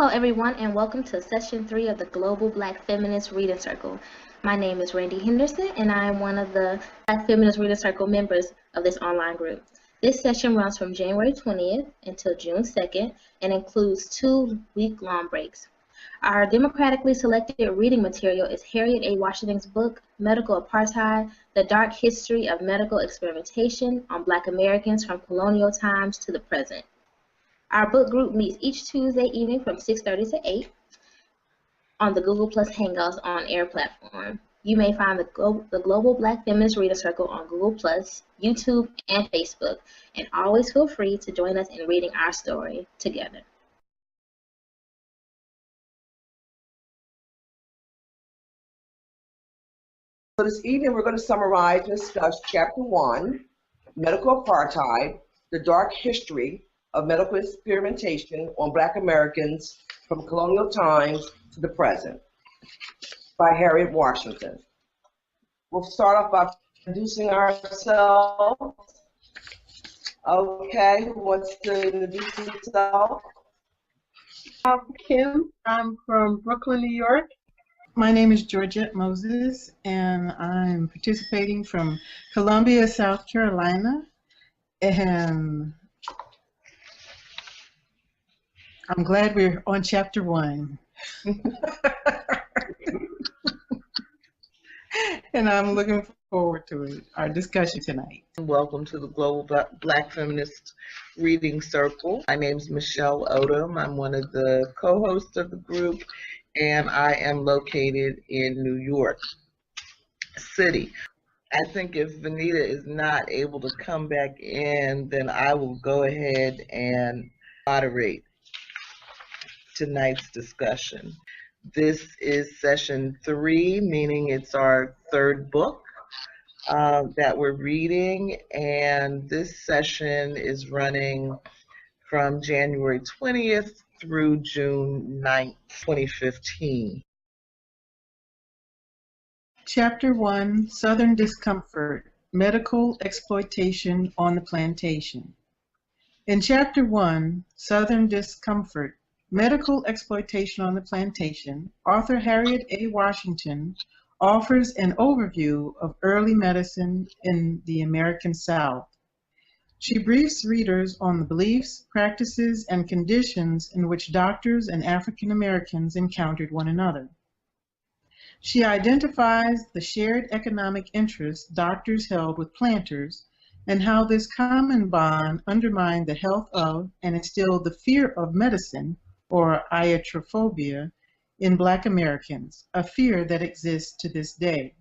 Hello everyone and welcome to session 3 of the Global Black Feminist Reading Circle. My name is Randie Henderson and I am one of the Black Feminist Reading Circle members of this online group. This session runs from January 20th until June 2nd and includes 2 week-long breaks. Our democratically selected reading material is Harriet A. Washington's book, Medical Apartheid, The Dark History of Medical Experimentation on Black Americans from Colonial Times to the Present. Our book group meets each Tuesday evening from 6:30 to 8 on the Google Plus Hangouts on Air platform. You may find the Global Black Feminist Reader Circle on Google Plus, YouTube, and Facebook, and always feel free to join us in reading our story together. So this evening we're going to summarize and discuss Chapter 1, Medical Apartheid, The Dark History of Medical Experimentation on Black Americans from Colonial Times to the Present by Harriet Washington. We'll start off by introducing ourselves. Okay, who wants to introduce himself? I'm Kim. I'm from Brooklyn, New York. My name is Gorgette Moses, and I'm participating from Columbia, South Carolina, and I'm glad we're on Chapter 1. And I'm looking forward to it, our discussion tonight. Welcome to the Global Black Feminist Reading Circle. My name is Michelle Odom. I'm one of the co-hosts of the group, and I am located in New York City. I think if Venita is not able to come back in, then I will go ahead and moderate tonight's discussion. This is session 3, meaning it's our 3rd book that we're reading, and this session is running from January 20th through June 9th, 2015. Chapter 1, Southern Discomfort, Medical Exploitation on the Plantation. In Chapter 1, Southern Discomfort, Medical Exploitation on the Plantation, author Harriet A. Washington offers an overview of early medicine in the American South. She briefs readers on the beliefs, practices, and conditions in which doctors and African Americans encountered one another. She identifies the shared economic interests doctors held with planters and how this common bond undermined the health of and instilled the fear of medicine, or iatrophobia, in Black Americans, a fear that exists to this day.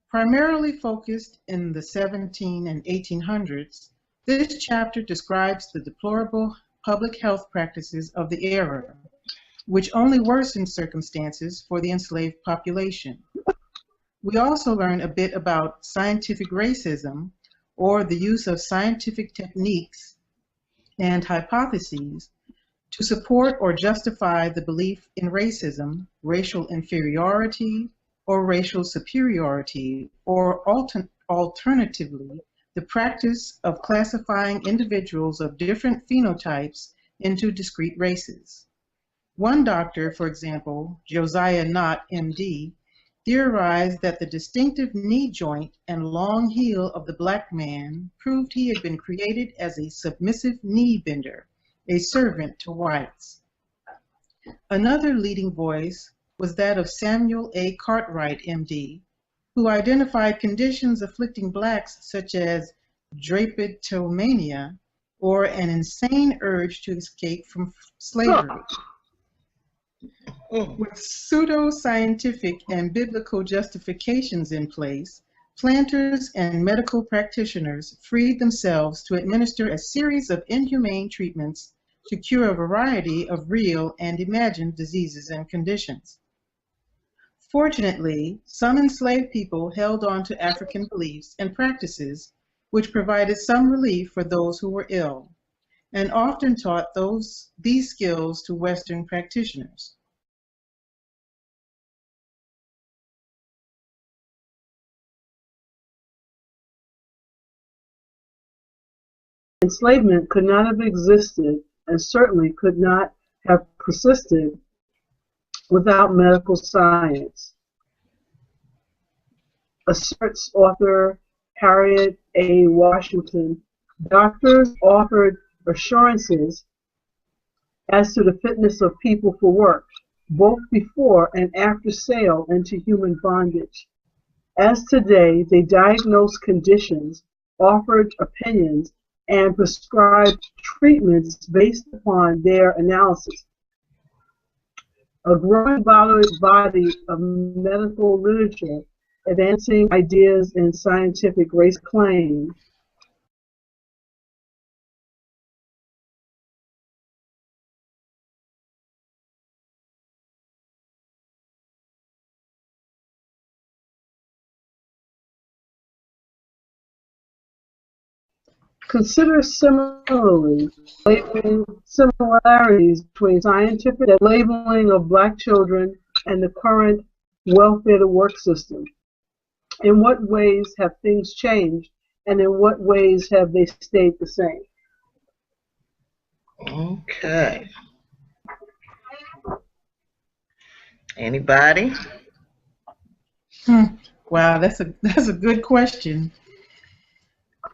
Primarily focused in the 1700s and 1800s, this chapter describes the deplorable public health practices of the era, which only worsened circumstances for the enslaved population. We also learn a bit about scientific racism, or the use of scientific techniques and hypotheses to support or justify the belief in racism, racial inferiority, or racial superiority, or alternatively, the practice of classifying individuals of different phenotypes into discrete races. One doctor, for example, Josiah Knott, MD, theorized that the distinctive knee joint and long heel of the Black man proved he had been created as a submissive knee bender, a servant to whites. Another leading voice was that of Samuel A. Cartwright, MD, who identified conditions afflicting Blacks such as Drapetomania, or an insane urge to escape from slavery. With pseudo-scientific and biblical justifications in place, planters and medical practitioners freed themselves to administer a series of inhumane treatments to cure a variety of real and imagined diseases and conditions. Fortunately, some enslaved people held on to African beliefs and practices which provided some relief for those who were ill, and often taught these skills to Western practitioners. Enslavement could not have existed, and certainly could not have persisted without medical science, asserts author Harriet A. Washington. Doctors offered assurances as to the fitness of people for work, both before and after sale into human bondage. As today, they diagnosed conditions, offered opinions, and prescribed treatments based upon their analysis. A growing body of medical literature advancing ideas in scientific race claim consider similarly labeling similarities between scientific labeling of black children and the current welfare to work system. In what ways have things changed, and in what ways have they stayed the same? Okay. Anybody? Wow, that's a good question.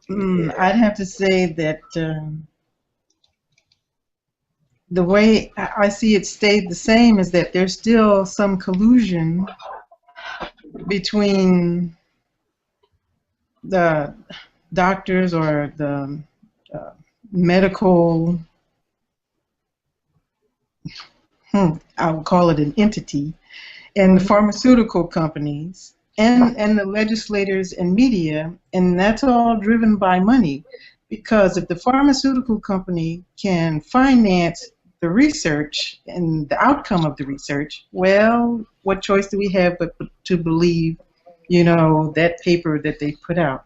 I'd have to say that the way I see it stayed the same is that there's still some collusion between the doctors or the medical, I would call it an entity, and the pharmaceutical companies and the legislators and media, and that's all driven by money. Because if the pharmaceutical company can finance the research and the outcome of the research, well, what choice do we have but to believe, that paper that they put out?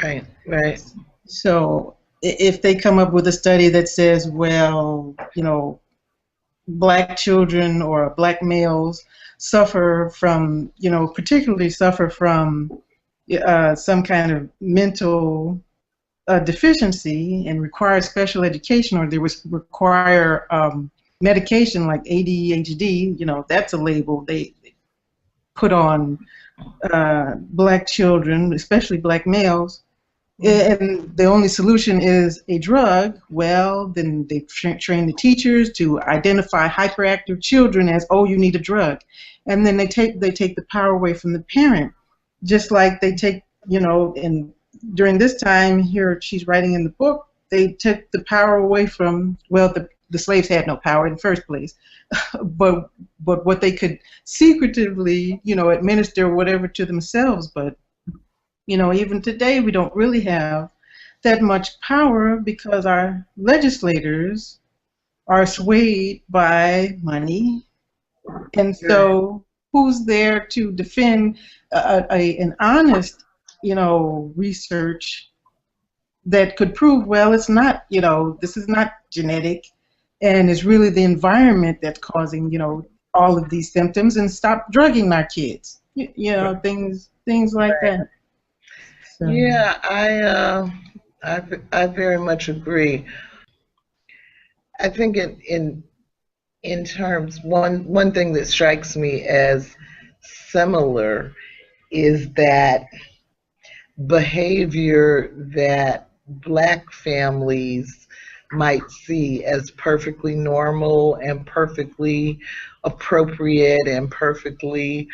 Right, right. So if they come up with a study that says, well, black children or black males suffer from, particularly suffer from some kind of mental deficiency and require special education, or they require medication like ADHD, that's a label they put on black children, especially black males. And the only solution is a drug. Well, then they train the teachers to identify hyperactive children as, oh, you need a drug. And then they take the power away from the parent, just like they take, and during this time here, she's writing in the book, they took the power away from, well, the slaves had no power in the first place, but what they could secretively, administer whatever to themselves. But even today, we don't really have that much power because our legislators are swayed by money. And so who's there to defend an honest, research that could prove, well, it's not, this is not genetic, and it's really the environment that's causing, all of these symptoms, and stop drugging our kids, things like that. So. Yeah, I very much agree. I think in terms, one thing that strikes me as similar is that behavior that black families might see as perfectly normal and perfectly appropriate and perfectly,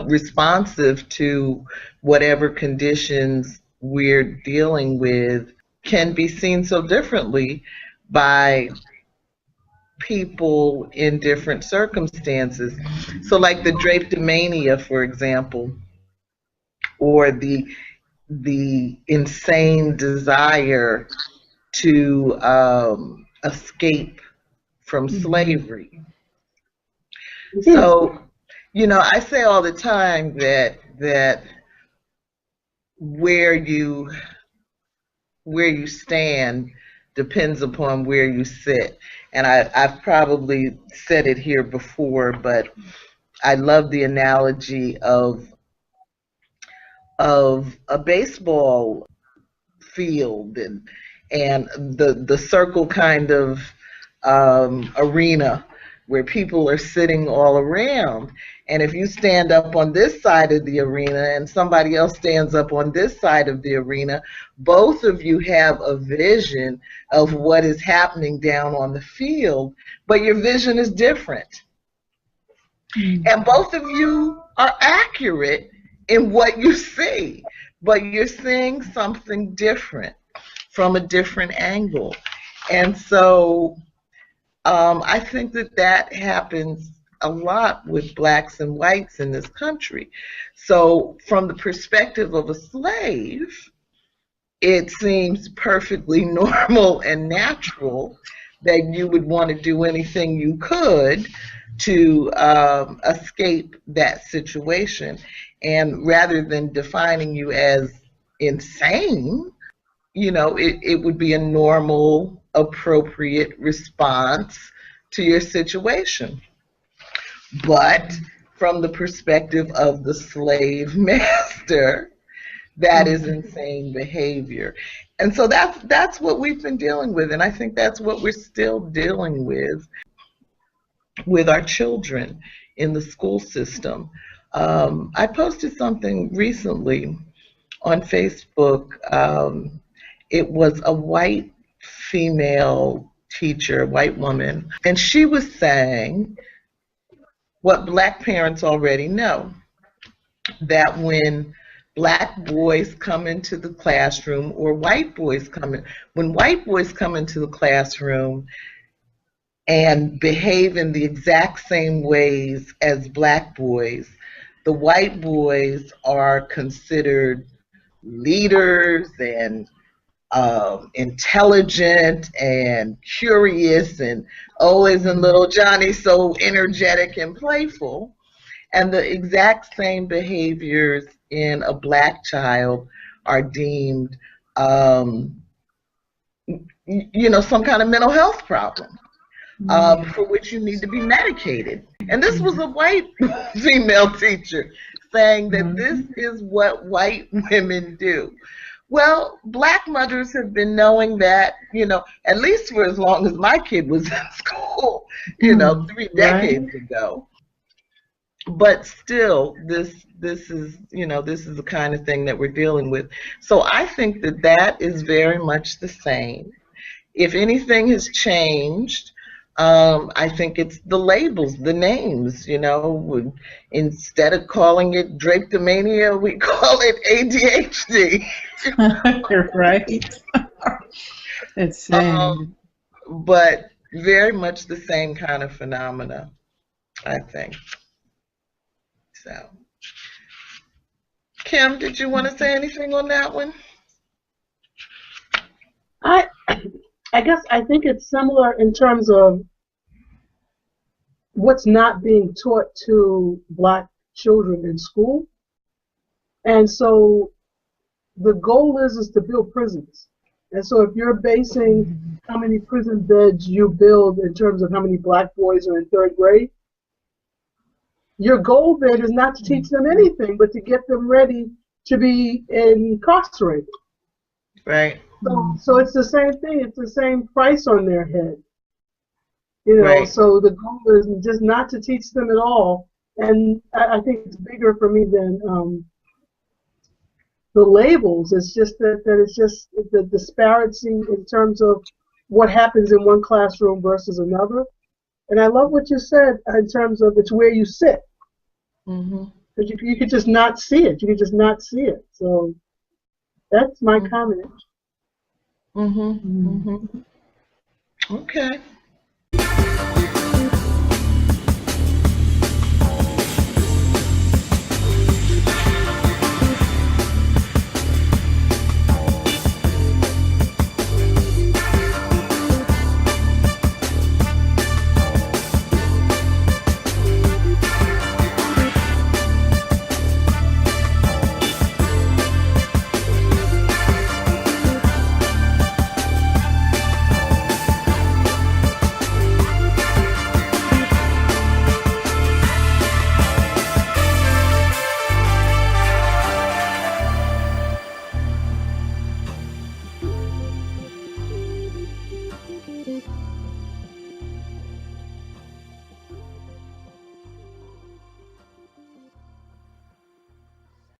responsive to whatever conditions we're dealing with can be seen so differently by people in different circumstances. So like the Drapetomania, for example, or the insane desire to escape from slavery. So, I say all the time that where you stand depends upon where you sit. And I've probably said it here before, but I love the analogy of a baseball field and the circle kind of arena where people are sitting all around. And if you stand up on this side of the arena and somebody else stands up on this side of the arena, both of you have a vision of what is happening down on the field, but your vision is different. And both of you are accurate in what you see, but you're seeing something different from a different angle. And so I think that that happens a lot with blacks and whites in this country. So from the perspective of a slave, it seems perfectly normal and natural that you would want to do anything you could to escape that situation. And rather than defining you as insane, you know, it would be a normal, appropriate response to your situation. But from the perspective of the slave master, that is insane behavior. And so that's what we've been dealing with, and I think that's what we're still dealing with our children in the school system. I posted something recently on Facebook. It was a white female teacher, white woman, and she was saying what black parents already know, that when black boys come into the classroom or white boys come in, when white boys come into the classroom and behave in the exact same ways as black boys, the white boys are considered leaders and intelligent and curious, and oh, isn't little Johnny so energetic and playful? And the exact same behaviors in a black child are deemed, you know, some kind of mental health problem for which you need to be medicated. And this was a white female teacher saying that this is what white women do. Well, black mothers have been knowing that, you know, at least for as long as my kid was in school, you know, 3 decades ago. But still, this is, you know, this is the kind of thing that we're dealing with. So I think that that is very much the same. If anything has changed, I think it's the labels, the names, you know. Instead of calling it Drapetomania, we call it ADHD. Right. It's same. But very much the same kind of phenomena, I think. So, Kim, did you want to say anything on that one? I guess I think it's similar in terms of what's not being taught to black children in school. And so the goal is to build prisons. And so if you're basing how many prison beds you build in terms of how many black boys are in 3rd grade, your goal then is not to teach them anything, but to get them ready to be incarcerated. Right. So it's the same thing. It's the same price on their head. You know, right. So the goal is just not to teach them at all. And I think it's bigger for me than the labels. It's just that it's just the disparity in terms of what happens in one classroom versus another. And I love what you said in terms of it's where you sit. Because you could just not see it. You could just not see it. So that's my comment. Okay.